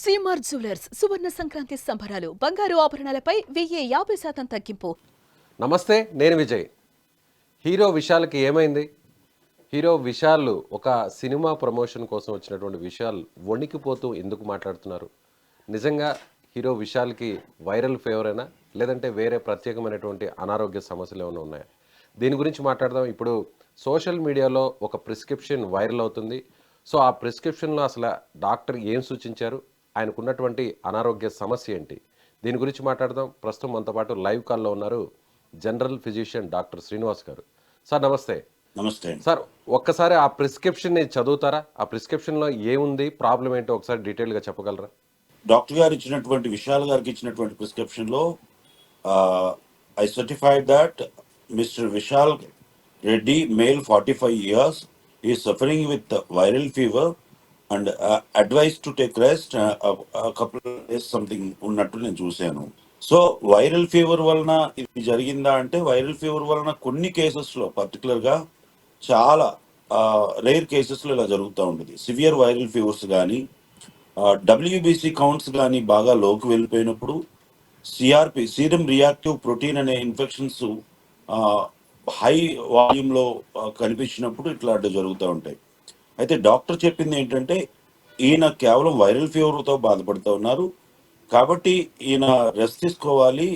CMR jewellers సువర్ణ సంక్రాంతి సంబరాలు బంగారు ఆభరణాలపై 1050% తగ్గింపు. నమస్తే, నేను విజయ్. హీరో విశాల్కి ఏమైంది? హీరో విశాల్ ఒక సినిమా ప్రమోషన్ కోసం వచ్చినటువంటి విశాల్ వణికిపోతూ ఎందుకు మాట్లాడుతున్నారు? నిజంగా హీరో విశాల్కి వైరల్ ఫీవరేనా, లేదంటే వేరే ప్రత్యేకమైనటువంటి అనారోగ్య సమస్యలు ఏమైనా ఉన్నాయా? దీని గురించి మాట్లాడదాం. ఇప్పుడు సోషల్ మీడియాలో ఒక ప్రిస్క్రిప్షన్ వైరల్ అవుతుంది. సో ఆ ప్రిస్క్రిప్షన్లో అసలు డాక్టర్ ఏం సూచించారు, ఆయనకున్నటువంటి అనారోగ్య సమస్య ఏంటి, దీని గురించి మాట్లాడదాం. ప్రస్తుతం మనతో పాటు లైవ్ కాల్లో ఉన్నారు జనరల్ ఫిజిషియన్ డాక్టర్ శ్రీనివాస్ గారు. సార్ నమస్తే. నమస్తే సార్, ఒక్కసారి ఆ ప్రిస్క్రిప్షన్ని చదువుతారా? ఆ ప్రిస్క్రిప్షన్లో ఏముంది, ప్రాబ్లం ఏంటో ఒకసారి డీటెయిల్గా చెప్పగలరా? డాక్టర్ గారు ఇచ్చినటువంటి విశాల్ గారికి ఇచ్చినటువంటి ప్రిస్క్రిప్షన్లో I certified that mister Vishal Reddy, male 45 years, is suffering with viral fever and advised to take rest a couple of days something ఉన్నట్టు నేను చూశాను. సో వైరల్ ఫీవర్ వలన ఇది జరిగిందా అంటే, వైరల్ ఫీవర్ వలన కొన్ని కేసెస్లో పర్టికులర్గా చాలా రేర్ కేసెస్లో ఇలా జరుగుతూ ఉంటుంది. సివియర్ వైరల్ ఫీవర్స్ కానీ, డబ్ల్యూబీసీ కౌంట్స్ కానీ బాగా లోకి వెళ్ళిపోయినప్పుడు, సిఆర్పి సీరం రియాక్టివ్ ప్రోటీన్ అనే ఇన్ఫెక్షన్స్ హై వాల్యూమ్లో కనిపించినప్పుడు ఇట్లాంటివి జరుగుతూ ఉంటాయి. అయితే డాక్టర్ చెప్పింది ఏంటంటే, ఈయన కేవలం వైరల్ ఫీవర్తో బాధపడుతూ ఉన్నారు కాబట్టి ఈయన రెస్ట్ తీసుకోవాలి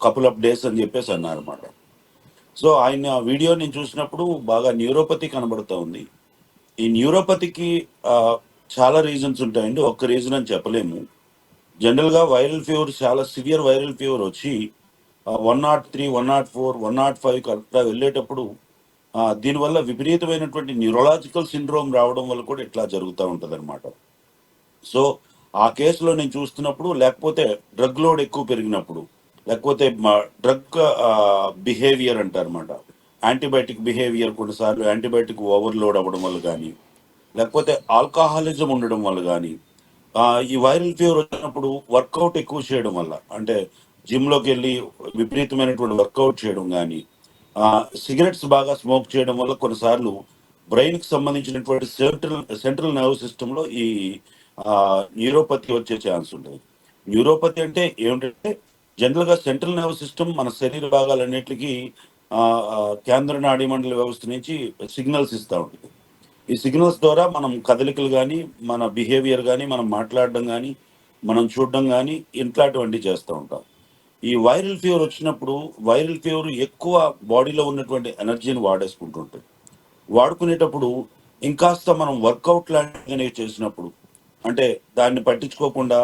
కపుల్ ఆఫ్ డేస్ అని చెప్పేసి అన్నారన్నమాట. సో ఆయన వీడియో నేను చూసినప్పుడు బాగా న్యూరోపతి కనబడుతూ ఉంది. ఈ న్యూరోపతికి చాలా రీజన్స్ ఉంటాయండి, ఒక్క రీజన్ అని చెప్పలేము. జనరల్గా వైరల్ ఫీవర్, చాలా సివియర్ వైరల్ ఫీవర్ వచ్చి 103, 104, 105 అట్లా వెళ్ళేటప్పుడు దీనివల్ల విపరీతమైనటువంటి న్యూరలాజికల్ సిండ్రోమ్ రావడం వల్ల కూడా ఇట్లా జరుగుతూ ఉంటుంది అనమాట. సో ఆ కేసులో నేను చూస్తున్నప్పుడు, లేకపోతే డ్రగ్ లోడ్ ఎక్కువ పెరిగినప్పుడు, లేకపోతే డ్రగ్ బిహేవియర్ అంటారన్నమాట, యాంటీబయాటిక్ బిహేవియర్, కొన్నిసార్లు యాంటీబయాటిక్ ఓవర్లోడ్ అవ్వడం వల్ల కానీ, లేకపోతే ఆల్కహాలిజం ఉండడం వల్ల కానీ, ఈ వైరల్ ఫీవర్ వచ్చినప్పుడు వర్కౌట్ ఎక్కువ చేయడం వల్ల, అంటే జిమ్లోకి వెళ్ళి విపరీతమైనటువంటి వర్కౌట్ చేయడం కానీ, సిగరెట్స్ బాగా స్మోక్ చేయడం వల్ల కొన్నిసార్లు బ్రెయిన్కి సంబంధించినటువంటి సెంట్రల్ నర్వ్ సిస్టంలో ఈ న్యూరోపతి వచ్చే ఛాన్స్ ఉంటుంది. న్యూరోపతి అంటే ఏమిటంటే, జనరల్గా సెంట్రల్ నర్వ్ సిస్టమ్ మన శరీర భాగాలన్నిటికీ కేంద్ర నాడీ మండల వ్యవస్థ నుంచి సిగ్నల్స్ ఇస్తూ ఉంటుంది. ఈ సిగ్నల్స్ ద్వారా మనం కదలికలు కానీ, మన బిహేవియర్ కానీ, మనం మాట్లాడడం కానీ, మనం చూడడం కానీ ఇట్లాంటివన్నీ చేస్తూ ఉంటాం. ఈ వైరల్ ఫీవర్ వచ్చినప్పుడు, వైరల్ ఫీవర్ ఎక్కువ బాడీలో ఉన్నటువంటి ఎనర్జీని వాడేసుకుంటుంటుంది. వాడుకునేటప్పుడు ఇంకాస్త మనం వర్కౌట్ లాంటివి చేసినప్పుడు, అంటే దాన్ని పట్టించుకోకుండా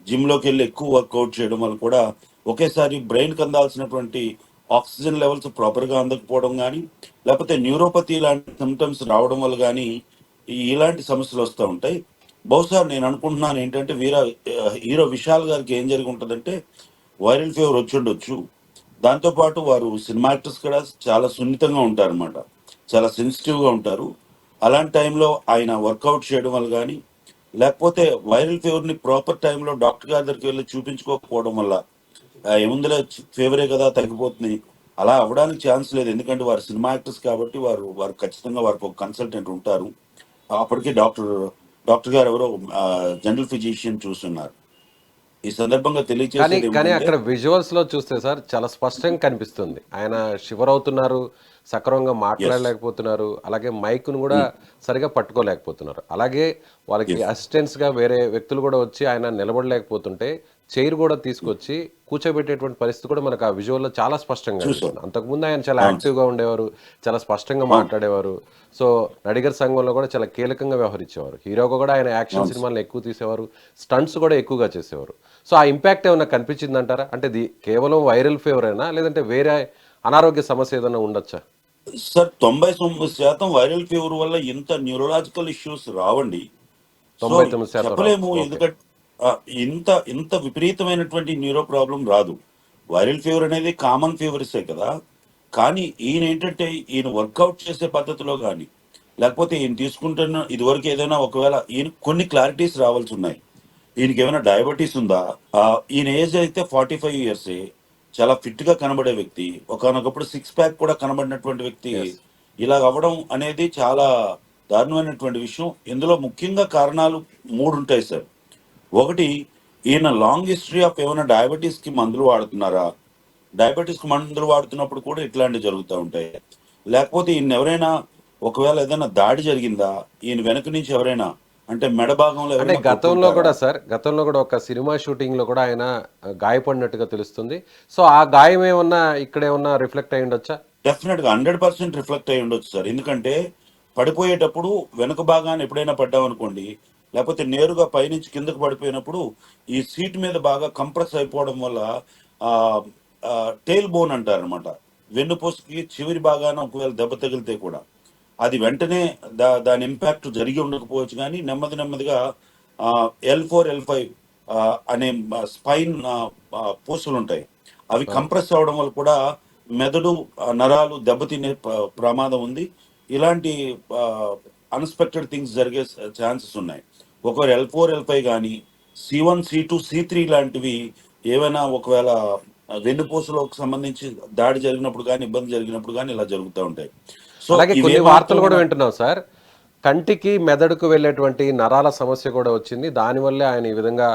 జిమ్లోకి వెళ్ళి ఎక్కువ వర్కౌట్ చేయడం వల్ల కూడా ఒకేసారి బ్రెయిన్కి అందాల్సినటువంటి ఆక్సిజన్ లెవెల్స్ ప్రాపర్గా అందకపోవడం కానీ, లేకపోతే న్యూరోపతి లాంటి సిమ్టమ్స్ రావడం వల్ల కానీ ఇలాంటి సమస్యలు వస్తూ ఉంటాయి. బహుశా నేను అనుకుంటున్నాను ఏంటంటే, హీరో విశాల్ గారికి ఏం జరిగి ఉంటుందంటే, వైరల్ ఫీవర్ వచ్చి ఉండొచ్చు. దాంతోపాటు వారు సినిమా యాక్టర్స్ కూడా చాలా సున్నితంగా ఉంటారన్నమాట, చాలా సెన్సిటివ్గా ఉంటారు. అలాంటి టైంలో ఆయన వర్కౌట్ చేయడం వల్ల కానీ, లేకపోతే వైరల్ ఫీవర్ని ప్రాపర్ టైంలో డాక్టర్ గారి దగ్గరికి వెళ్ళి చూపించుకోకపోవడం వల్ల, ఏముందిలే ఫీవరే కదా తగ్గిపోతుంది, అలా అవ్వడానికి ఛాన్స్ లేదు. ఎందుకంటే వారు సినిమా యాక్టర్స్ కాబట్టి వారు ఖచ్చితంగా వారికి ఒక కన్సల్టెంట్ ఉంటారు. అప్పటికే డాక్టర్ గారు ఎవరో జనరల్ ఫిజిషియన్ చూస్తున్నారు. ఈ సందర్భంగా తెలియజేసేది కానీ అక్కడ విజువల్స్ లో చూస్తే సార్ చాలా స్పష్టంగా కనిపిస్తుంది, ఆయన షివర్ అవుతున్నారు, సక్రమంగా మాట్లాడలేకపోతున్నారు, అలాగే మైక్ను కూడా సరిగా పట్టుకోలేకపోతున్నారు. అలాగే వాళ్ళకి అసిస్టెంట్స్ గా వేరే వ్యక్తులు కూడా వచ్చి ఆయన నిలబడలేకపోతుంటే చైర్ కూడా తీసుకొచ్చి కూర్చోబెట్టేటువంటి పరిస్థితి కూడా మనకు ఆ విజువల్లో చాలా స్పష్టంగా కనిపిస్తుంది. అంతకుముందు ఆయన చాలా యాక్టివ్గా ఉండేవారు, చాలా స్పష్టంగా మాట్లాడేవారు. సో నడిగర్ సంఘంలో కూడా చాలా కీలకంగా వ్యవహరించేవారు. హీరోగా కూడా ఆయన యాక్షన్ సినిమాలను ఎక్కువ తీసేవారు, స్టంట్స్ కూడా ఎక్కువగా చేసేవారు. సో ఆ ఇంపాక్ట్ ఏమైనా కనిపించిందంటారా? అంటే ఇది కేవలం వైరల్ ఫీవర్ అయినా, లేదంటే వేరే అనారోగ్య సమస్య ఏదైనా ఉండొచ్చా? సార్, 99% వైరల్ ఫీవర్ వల్ల ఇంత న్యూరలాజికల్ ఇష్యూస్ రావండి. 99% చెప్పలేము, ఎందుకంటే ఇంత విపరీతమైనటువంటి న్యూరో ప్రాబ్లం రాదు. వైరల్ ఫీవర్ అనేది కామన్ ఫీవర్సే కదా. కానీ ఈయన ఏంటంటే, ఈయన వర్కౌట్ చేసే పద్ధతిలో కానీ, లేకపోతే ఈయన తీసుకుంటున్న ఇదివరకు ఏదైనా, ఒకవేళ ఈయన కొన్ని క్లారిటీస్ రావాల్సి ఉన్నాయి. ఈయనకి ఏమైనా డయాబెటీస్ ఉందా? ఈయన ఏజ్ అయితే 45 years, చాలా ఫిట్ గా కనబడే వ్యక్తి, ఒకనొకప్పుడు 6 pack కూడా కనబడినటువంటి వ్యక్తి ఇలా అవ్వడం అనేది చాలా దారుణమైనటువంటి విషయం. ఇందులో ముఖ్యంగా కారణాలు 3 ఉంటాయి సార్. ఒకటి, ఈయన లాంగ్ హిస్టరీ ఆఫ్ ఏమైనా డయాబెటీస్ కి మందులు వాడుతున్నారా? డయాబెటీస్ కి మందులు వాడుతున్నప్పుడు కూడా ఇట్లాంటివి జరుగుతూ ఉంటాయి. లేకపోతే ఈయన ఎవరైనా ఒకవేళ ఏదైనా దాడి జరిగిందా, ఈయన వెనక నుంచి ఎవరైనా అంటే మెడ భాగంలో అంటే ఎవరైనా గతంలో కొట్టుంటారా? కూడా సార్, గతంలో కూడా ఒక సినిమా షూటింగ్ లో కూడా ఆయన గాయపడినట్టుగా తెలుస్తుంది. సో ఆ గాయం ఏమన్నా ఇక్కడ ఏమన్నా రిఫ్లెక్ట్ అయి ఉండొచ్చా? డెఫినెట్ గా 100% రిఫ్లెక్ట్ అయి ఉండొచ్చు సార్. ఎందుకంటే పడిపోయేటప్పుడు వెనుక భాగాన్ని ఎప్పుడైనా పడ్డామనుకోండి, లేకపోతే నేరుగా పైనుంచి కిందకు పడిపోయినప్పుడు ఈ సీట్ మీద బాగా కంప్రెస్ అయిపోవడం వల్ల ఆ టేల్ బోన్ అంటారు అనమాట, వెన్నుపూసకి చివరి భాగాన ఒకవేళ దెబ్బ తగిలితే కూడా అది వెంటనే దాని ఇంపాక్ట్ జరిగి ఉండకపోవచ్చు, కానీ నెమ్మది నెమ్మదిగా L4 L5 అనే స్పైన్ పూసలు ఉంటాయి, అవి అవును. కంప్రెస్ అవడం వల్ల కూడా మెదడు నరాలు దెబ్బతినే ప్రమాదం ఉంది. ఇలాంటి అన్ఎక్స్పెక్టెడ్ థింగ్స్ జరిగే ఛాన్సెస్ ఉన్నాయి. ఒకవేళ L4 L5 కానీ C1 C2 C3 లాంటివి ఏవైనా ఒకవేళ వెన్నుపూసలకు సంబంధించి దాడి జరిగినప్పుడు కానీ ఇబ్బంది జరిగినప్పుడు కానీ ఇలా జరుగుతూ ఉంటాయి. సో అలాగే కొన్ని వార్తలు కూడా ఇవేమాత్రం వింటున్నాం సార్, కంటికి మెదడుకు వెళ్ళేటువంటి నరాల సమస్య కూడా వచ్చింది, దానివల్లే ఆయన ఈ విధంగా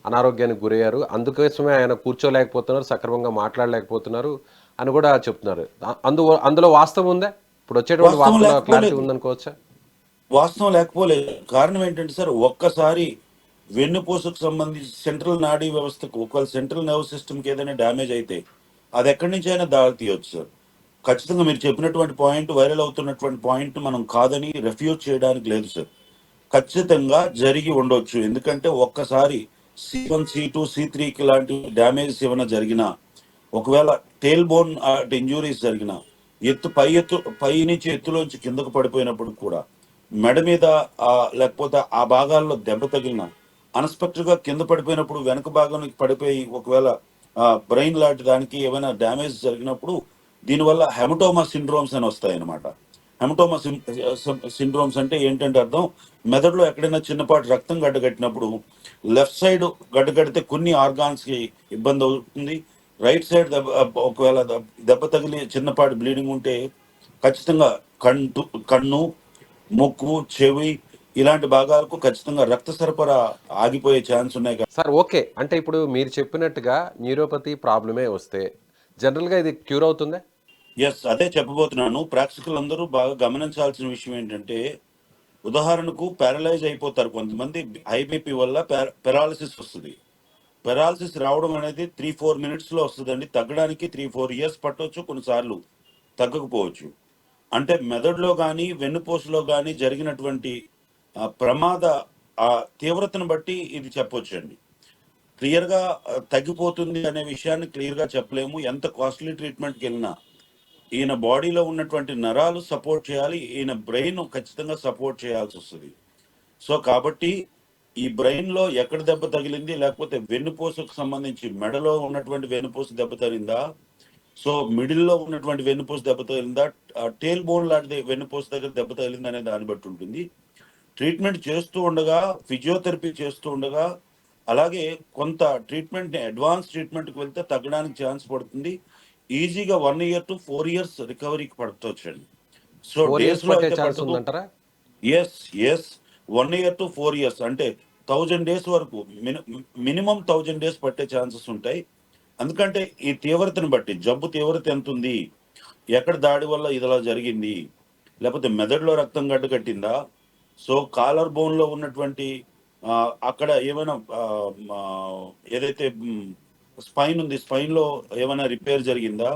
అనారోగ్యానికి గురయ్యారు, అందుకోసమే ఆయన కూర్చోలేకపోతున్నారు, సక్రమంగా మాట్లాడలేకపోతున్నారు అని కూడా చెప్తున్నారు. అందులో వాస్తవం ఉందా? ఇప్పుడు వచ్చేటువంటి వాస్తవం వార్తల క్లారిటీ లేకపోలేదు. ఉందనుకోవచ్చా? వాస్తవం లేకపోలేదు. కారణం ఏంటంటే సార్, ఒక్కసారి వెన్నుపూసకు సంబంధించి సెంట్రల్ నాడీ వ్యవస్థకు ఒకవేళ సెంట్రల్ నర్వ్ సిస్టమ్కి ఏదైనా డ్యామేజ్ అయితే అది ఎక్కడి నుంచి అయినా దారి తీయొచ్చు సార్. ఖచ్చితంగా మీరు చెప్పినటువంటి పాయింట్, వైరల్ అవుతున్నటువంటి పాయింట్ మనం కాదని రెఫ్యూజ్ చేయడానికి లేదు సార్. ఖచ్చితంగా జరిగి ఉండొచ్చు. ఎందుకంటే ఒక్కసారి C1 C2 C3కి లాంటి డ్యామేజెస్ ఏమైనా జరిగినా, ఒకవేళ టేల్ బోన్ ఇంజురీస్ జరిగినా, పై నుంచి ఎత్తులోంచి కిందకు పడిపోయినప్పుడు కూడా మెడ మీద లేకపోతే ఆ భాగాల్లో దెబ్బ తగిలిన, అన్ఎక్స్పెక్టెడ్ గా కింద పడిపోయినప్పుడు వెనక భాగానికి పడిపోయి ఒకవేళ బ్రెయిన్ లాంటి దానికి ఏమైనా డ్యామేజ్ జరిగినప్పుడు దీనివల్ల హెమటోమా సిండ్రోమ్స్ అని వస్తాయి అన్నమాట. హెమటోమా సిండ్రోమ్స్ అంటే ఏంటంటే అర్థం, మెదడులో ఎక్కడైనా చిన్నపాటి రక్తం గడ్డగట్టినప్పుడు లెఫ్ట్ సైడ్ గడ్డగడితే కొన్ని ఆర్గాన్స్ కి ఇబ్బంది అవుతుంది. రైట్ సైడ్ ఒకవేళ దెబ్బ తగిలి చిన్నపాటి బ్లీడింగ్ ఉంటే ఖచ్చితంగా కన్ను, ముక్కు, చెవి ఇలాంటి భాగాలకు ఖచ్చితంగా రక్త సరఫరా ఆగిపోయే ఛాన్స్ ఉన్నాయి. సార్ ఓకే, అంటే ఇప్పుడు మీరు చెప్పినట్టుగా న్యూరోపతి ప్రాబ్లమే వస్తే జనరల్గా ఇది క్యూర్ అవుతుందా? ఎస్, అదే చెప్పబోతున్నాను. ప్రేక్షకులు అందరూ బాగా గమనించాల్సిన విషయం ఏంటంటే, ఉదాహరణకు పారలైజ్ అయిపోతారు కొంతమంది, హై బీపీ వల్ల పెరాలసిస్ వస్తుంది. పెరాలసిస్ రావడం అనేది 3-4 minutes లో వస్తుందండి. తగ్గడానికి 3-4 years పట్టవచ్చు, కొన్నిసార్లు తగ్గకపోవచ్చు. అంటే మెదడులో కానీ వెన్నుపూసలో కానీ జరిగినటువంటి ప్రమాద తీవ్రతను బట్టి ఇది చెప్పొచ్చండి. క్లియర్గా తగ్గిపోతుంది అనే విషయాన్ని క్లియర్గా చెప్పలేము. ఎంత కాస్ట్లీ ట్రీట్మెంట్కి వెళ్ళినా ఈయన బాడీలో ఉన్నటువంటి నరాలు సపోర్ట్ చేయాలి, ఈయన బ్రెయిన్ ఖచ్చితంగా సపోర్ట్ చేయాల్సి వస్తుంది. సో కాబట్టి ఈ బ్రెయిన్ లో ఎక్కడ దెబ్బ తగిలింది, లేకపోతే వెన్నుపూసకు సంబంధించి మెడలో ఉన్నటువంటి వెన్నుపూస దెబ్బ తగిలిందా, సో మిడిల్ లో ఉన్నటువంటి వెన్నుపూస దెబ్బ తగిలిందా, టేల్ బోన్ లాంటిది వెన్నుపూస దగ్గర దెబ్బ తగిలిందా అనే దాన్ని బట్టి ఉంటుంది. ట్రీట్మెంట్ చేస్తూ ఉండగా, ఫిజియోథెరపీ చేస్తూ ఉండగా, అలాగే కొంత ట్రీట్మెంట్ అడ్వాన్స్ ట్రీట్మెంట్కి వెళ్తే తగ్గడానికి ఛాన్స్ పడుతుంది. ఈజీగా 1 year to 4 years రికవరీకి పడుతోచ్చండి. సో 4 years డేస్ లో పట్టే అయితే ఛాన్స్ పట్టదు. ఉందంటారా? Yes, yes, 1 year to 4 years అంటే 1000 days వరకు, మినిమం 1000 days పట్టే ఛాన్సెస్ ఉంటాయి. ఎందుకంటే ఈ తీవ్రతను బట్టి, జబ్బు తీవ్రత ఎంత ఉంది, ఎక్కడ దాడి వల్ల ఇదిలా జరిగింది, లేకపోతే మెదడులో రక్తం గడ్డ కట్టిందా, సో కాలర్ బోన్ లో ఉన్నటువంటి అక్కడ ఏమైనా ఏదైతే స్పైన్ ఉంది, స్పైన్ లో ఏమైనా రిపేర్ జరిగిందా,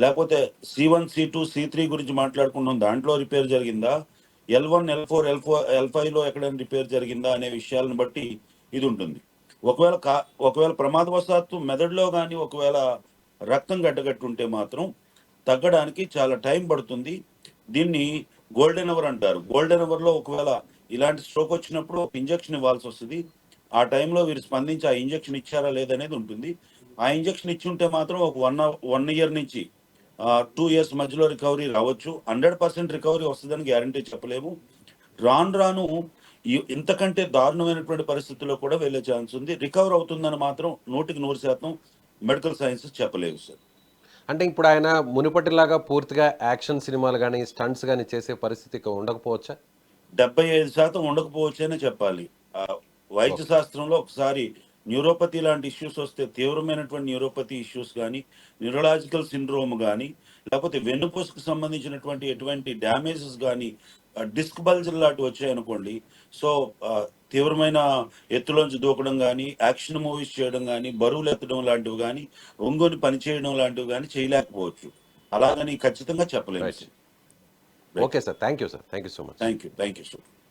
లేకపోతే C1 C2 C3 గురించి మాట్లాడుకుంటున్నాం, దాంట్లో రిపేర్ జరిగిందా, L1 L4 L5 లో ఎక్కడైనా రిపేర్ జరిగిందా అనే విషయాలను బట్టి ఇది ఉంటుంది. ఒకవేళ ప్రమాదవశాత్తు మెదడులో కానీ ఒకవేళ రక్తం గడ్డగట్టుంటే మాత్రం తగ్గడానికి చాలా టైం పడుతుంది. దీన్ని గోల్డెన్ అవర్ అంటారు. గోల్డెన్ అవర్ లో ఒకవేళ ఇలాంటి స్ట్రోక్ వచ్చినప్పుడు ఒక ఇంజెక్షన్ ఇవ్వాల్సి వస్తుంది. ఆ టైంలో వీరు స్పందించి ఆ ఇంజెక్షన్ ఇచ్చారా లేదనేది ఉంటుంది. ఆ ఇంజెక్షన్ ఇచ్చి ఉంటే మాత్రం ఒక 1 year నుంచి 2 years మధ్యలో రికవరీ రావచ్చు. 100% రికవరీ వస్తుందని గ్యారంటీ చెప్పలేము. రాను రాను ఇంతకంటే దారుణమైనటువంటి పరిస్థితుల్లో కూడా వెళ్ళే ఛాన్స్ ఉంది. రికవర్ అవుతుందని మాత్రం 100% మెడికల్ సైన్సెస్ చెప్పలేవు సార్. అంటే ఇప్పుడు ఆయన మునుపటిలాగా పూర్తిగా యాక్షన్ సినిమాలు కానీ స్టంట్స్ కానీ చేసే పరిస్థితి ఇక ఉండకపోవచ్చా? 75% ఉండకపోవచ్చనే చెప్పాలి. వైద్య శాస్త్రంలో ఒకసారి న్యూరోపతి లాంటి ఇష్యూస్ వస్తే, తీవ్రమైనటువంటి న్యూరోపతి ఇష్యూస్ కానీ, న్యూరలాజికల్ సిండ్రోమ్ కానీ, లేకపోతే వెన్నుపూసకు సంబంధించినటువంటి ఎటువంటి డ్యామేజెస్ కానీ, డిస్క్ బల్జర్ లాంటివి వచ్చాయనుకోండి, సో తీవ్రమైన ఎత్తులోంచి దూకడం కానీ, యాక్షన్ మూవీస్ చేయడం కానీ, బరువులు ఎత్తడం లాంటివి కానీ, ఒంగోని పని చేయడం లాంటివి కానీ చేయలేకపోవచ్చు. అలాగని ఖచ్చితంగా చెప్పలేము. Okay sir, thank you sir, thank you so much. Thank you sir.